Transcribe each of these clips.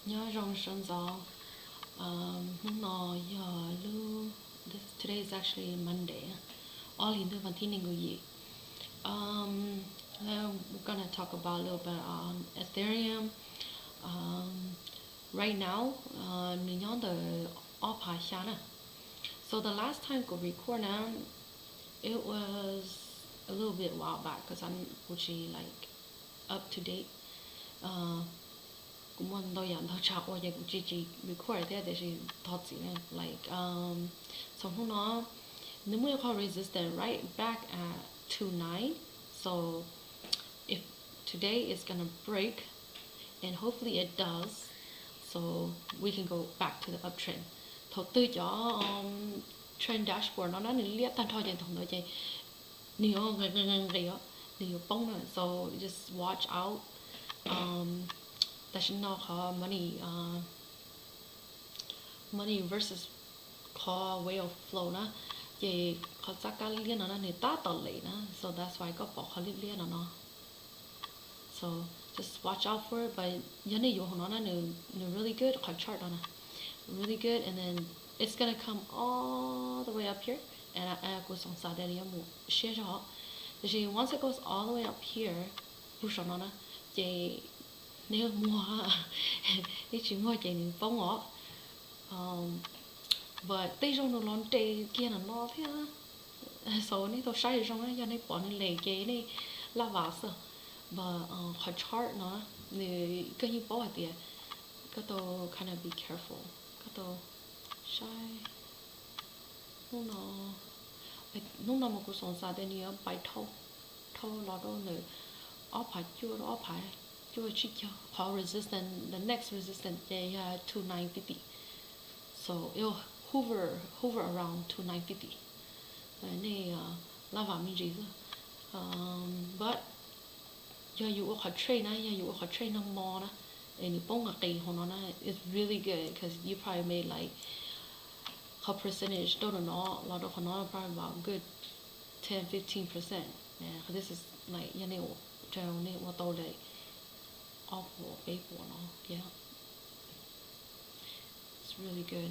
nhớ rong sân gió nó giờ lu today is actually Monday all in the văn tin gì we're gonna talk about a little bit on Ethereum right now mình nhớ the off high. So the last time I record now it was a little bit while back because I'm actually like up to date cũng muốn tôi nhận thao chọc và cũng chỉ record thế để chỉ thọ gì này like xong hôm nó nếu muốn có resistant right back at 29 so if today is gonna break and hopefully it does so we can go back to the uptrend thọ tư cho trend dashboard nó nên liếc tan thôi chẳng thòng đó chơi nhiều nhiều bông rồi so just watch out that nó có money versus có way of flow na vậy có giá cả liên nó nên ta tỏ lệ na so that's why có bỏ khó liên nó so just watch out for it but giờ này dùng nó really good có chart nó really good and then it's gonna come all the way up here and I go song sa đây mu share cho thì once it goes all the way up here push nó na vậy nếu mua thì chỉ mua chạy mình bông ngõ và tây trong nó lon tây kia là nó thế á số này tôi sai trong ấy cho nên bỏ nên lề cái này là vả sợ và họ chart nó thì cái như bỏ tiền cái tôi kind of be careful cái tôi sai lúc nào mà cũng sống xa đây nhiều bài thâu lo đâu nữa ốp phải chưa ốp phải chưa chỉ cho power resistant the next resistant they 2950 so it'll hover around 2950 này là vào mình gì but giờ you có trade na giờ you có trade no more na and you bông cái hồ nó na it's really good because you probably made like a percentage don't know a lot of nó probably about good 10-15% yeah this is like you know treo này mà tôi lại awful paper and all yeah it's really good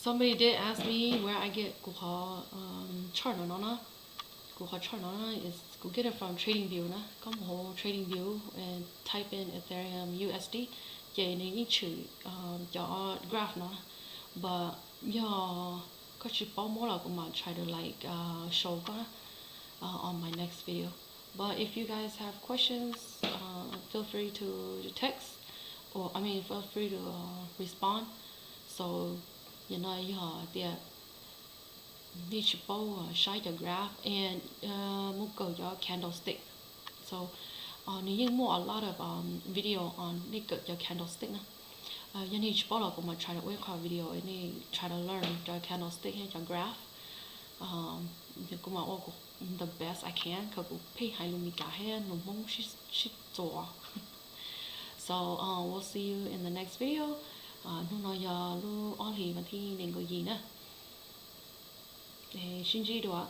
somebody did ask me where I get kuha chart nó kuha chart nó is go get it from TradingView na có một hồ TradingView and type in Ethereum USD vậy nên ít chữ cho graph nó but yeah có chỉ bao mỗi là cũng mà try to like show on my next video. But if you guys have questions, feel free to text, or I mean, feel free to respond. So, you know, the need to share the graph and move your candlestick. So, you more a lot of video on your candlestick. You need to try to work our video and try to learn the candlestick and your graph. The best I can because pay high lumi kahe no mong shit so we'll see you in the next video nu nói giờ lu all hi mà thi nên có gì nữa để xin gì đó